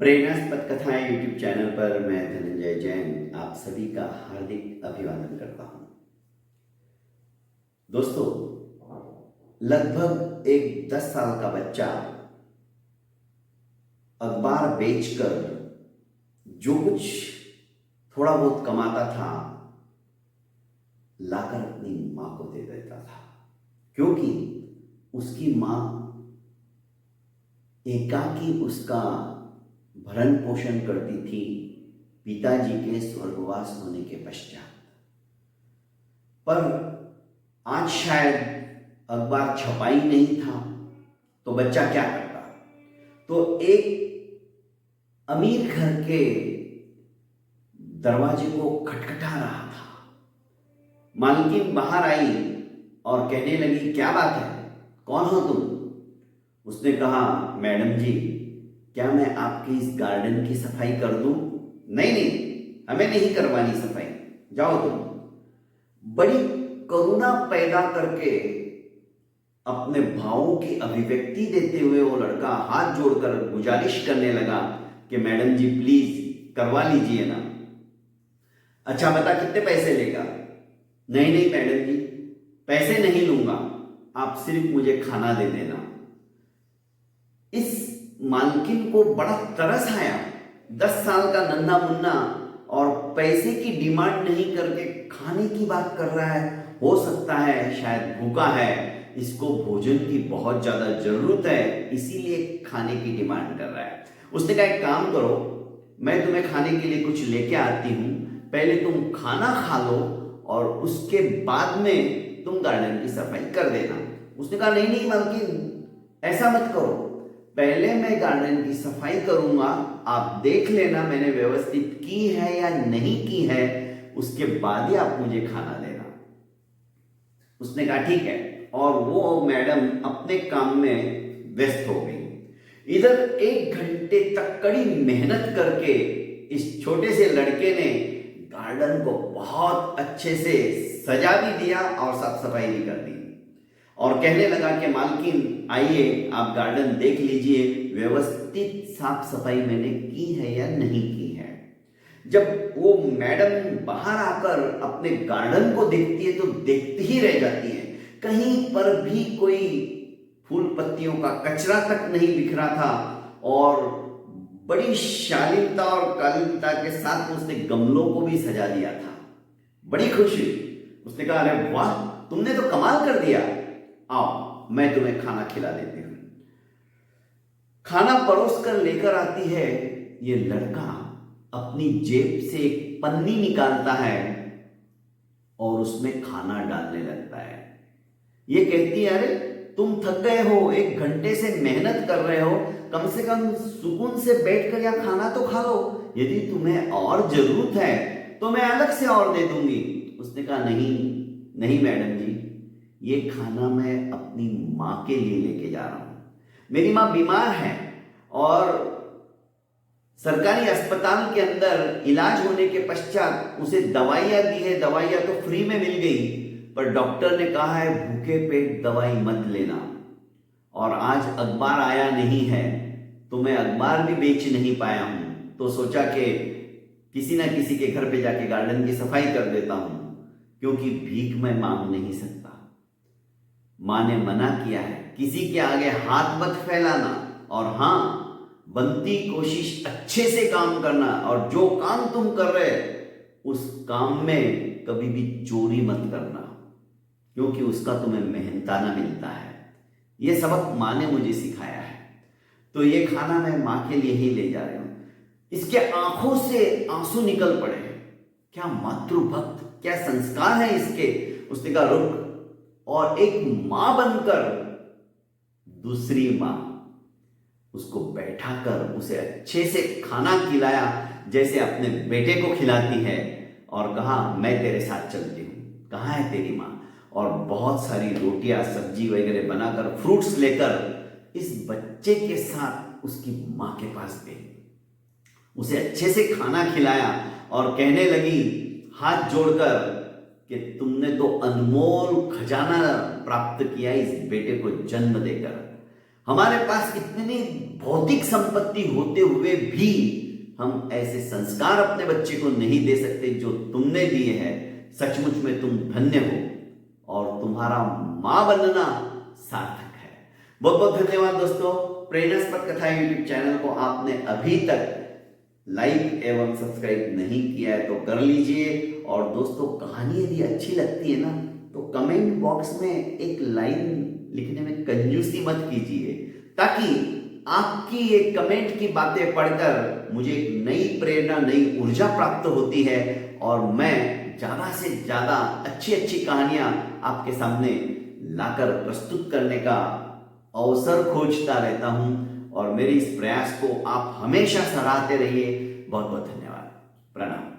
प्रेरणास्पद कथाएं YouTube channel पर मैं धनंजय जैन आप सभी का हार्दिक अभिवादन करता हूं। दोस्तों, लगभग एक 10 साल का बच्चा अखबार बेचकर जो कुछ थोड़ा बहुत कमाता था लाकर अपनी मां को दे देता था, क्योंकि उसकी मां एकाकी उसका भरण पोषण करती थी पिताजी के स्वर्गवास होने के पश्चात। पर आज शायद अखबार छपा ही नहीं था, तो बच्चा क्या करता? तो एक अमीर घर के दरवाजे को खटखटा रहा था। मालकिन बाहर आई और कहने लगी, क्या बात है, कौन हो तुम? उसने कहा, मैडम जी, क्या मैं आपकी इस गार्डन की सफाई कर दूं? नहीं नहीं, हमें नहीं करवानी सफाई, जाओ तुम। बड़ी करुणा पैदा करके अपने भावों की अभिव्यक्ति देते हुए वो लड़का हाथ जोड़कर गुजारिश करने लगा कि मैडम जी प्लीज करवा लीजिए ना। अच्छा बता, कितने पैसे लेगा? नहीं नहीं मैडम जी, पैसे नहीं लूंगा, आप सिर्फ मुझे खाना दे देना। इस मालकिन को बड़ा तरस आया। 10 साल का नन्हा मुन्ना और पैसे की डिमांड नहीं करके खाने की बात कर रहा है। हो सकता है शायद भूखा है, इसको भोजन की बहुत ज्यादा जरूरत है, इसीलिए खाने की डिमांड कर रहा है। उसने कहा, एक काम करो, मैं तुम्हें खाने के लिए कुछ लेके आती हूं, पहले तुम खाना खा लो और उसके बाद में तुम गार्डन की सफाई कर देना। उसने कहा, नहीं नहीं मालकिन, ऐसा मत करो, पहले मैं गार्डन की सफाई करूंगा, आप देख लेना मैंने व्यवस्थित की है या नहीं की है, उसके बाद ही आप मुझे खाना देना। उसने कहा ठीक है, और वो मैडम अपने काम में व्यस्त हो गई। इधर 1 घंटे तक कड़ी मेहनत करके इस छोटे से लड़के ने गार्डन को बहुत अच्छे से सजा भी दिया और साफ सफाई भी कर दी, और कहने लगा कि मालकिन आइए, आप गार्डन देख लीजिए, व्यवस्थित साफ सफाई मैंने की है या नहीं की है। जब वो मैडम बाहर आकर अपने गार्डन को देखती है तो देखती ही रह जाती है। कहीं पर भी कोई फूल पत्तियों का कचरा तक नहीं बिखरा था, और बड़ी शालीनता और कालीनता के साथ उसने गमलों को भी सजा दिया था। बड़ी खुशी। उसने कहा, अरे वाह, तुमने तो कमाल कर दिया, आओ मैं तुम्हें खाना खिला देती हूं। खाना परोस कर लेकर आती है। ये लड़का अपनी जेब से एक पन्नी निकालता है और उसमें खाना डालने लगता है। ये कहती है, अरे तुम थक गए हो, 1 घंटे से मेहनत कर रहे हो, कम से कम सुकून से बैठकर या खाना तो खा लो, यदि तुम्हें और जरूरत है तो मैं अलग से और दे दूंगी। उसने कहा, नहीं नहीं मैडम जी, ये खाना मैं अपनी मां के लिए लेके जा रहा हूं। मेरी मां बीमार है और सरकारी अस्पताल के अंदर इलाज होने के पश्चात उसे दवाइयां दी है, दवाइयां तो फ्री में मिल गई, पर डॉक्टर ने कहा है भूखे पेट दवाई मत लेना। और आज अखबार आया नहीं है तो मैं अखबार भी बेच नहीं पाया हूं, तो सोचा कि किसी ना किसी के घर पे जाके गार्डन की सफाई कर देता हूं, क्योंकि भीख मैं मांग नहीं सकता। मां ने मना किया है, किसी के आगे हाथ मत फैलाना, और हां, बनती कोशिश अच्छे से काम करना, और जो काम तुम कर रहे उस काम में कभी भी चोरी मत करना, क्योंकि उसका तुम्हें मेहनताना मिलता है। यह सबक मां ने मुझे सिखाया है, तो ये खाना मैं मां के लिए ही ले जा रही हूं। इसके आंखों से आंसू निकल पड़े। क्या मातृभक्त, क्या संस्कार है इसके। उसने कहा, रुक, और एक मां बनकर दूसरी मां उसको बैठाकर उसे अच्छे से खाना खिलाया, जैसे अपने बेटे को खिलाती है, और कहा, मैं तेरे साथ चलती हूं, कहां है तेरी मां? और बहुत सारी रोटियां सब्जी वगैरह बनाकर फ्रूट्स लेकर इस बच्चे के साथ उसकी मां के पास गई, उसे अच्छे से खाना खिलाया और कहने लगी हाथ जोड़कर कि तुमने तो अनमोल खजाना प्राप्त किया इस बेटे को जन्म देकर। हमारे पास इतनी भौतिक संपत्ति होते हुए भी हम ऐसे संस्कार अपने बच्चे को नहीं दे सकते जो तुमने दिए हैं। सचमुच में तुम धन्य हो और तुम्हारा मां बनना सार्थक है। बहुत बहुत धन्यवाद दोस्तों। प्रेरणास्पद कथा यूट्यूब चैनल को आपने अभी तक लाइक एवं सब्सक्राइब नहीं किया है तो कर लीजिए। और दोस्तों, कहानी यदि अच्छी लगती है ना तो कमेंट बॉक्स में एक लाइन लिखने में कंजूसी मत कीजिए, ताकि आपकी ये कमेंट की बातें पढ़कर मुझे एक नई प्रेरणा, नई ऊर्जा प्राप्त होती है और मैं ज्यादा से ज्यादा अच्छी अच्छी कहानियां आपके सामने लाकर प्रस्तुत करने का अवसर खोजता रहता हूं। और मेरे इस प्रयास को आप हमेशा सराहते रहिए। बहुत बहुत धन्यवाद। प्रणाम।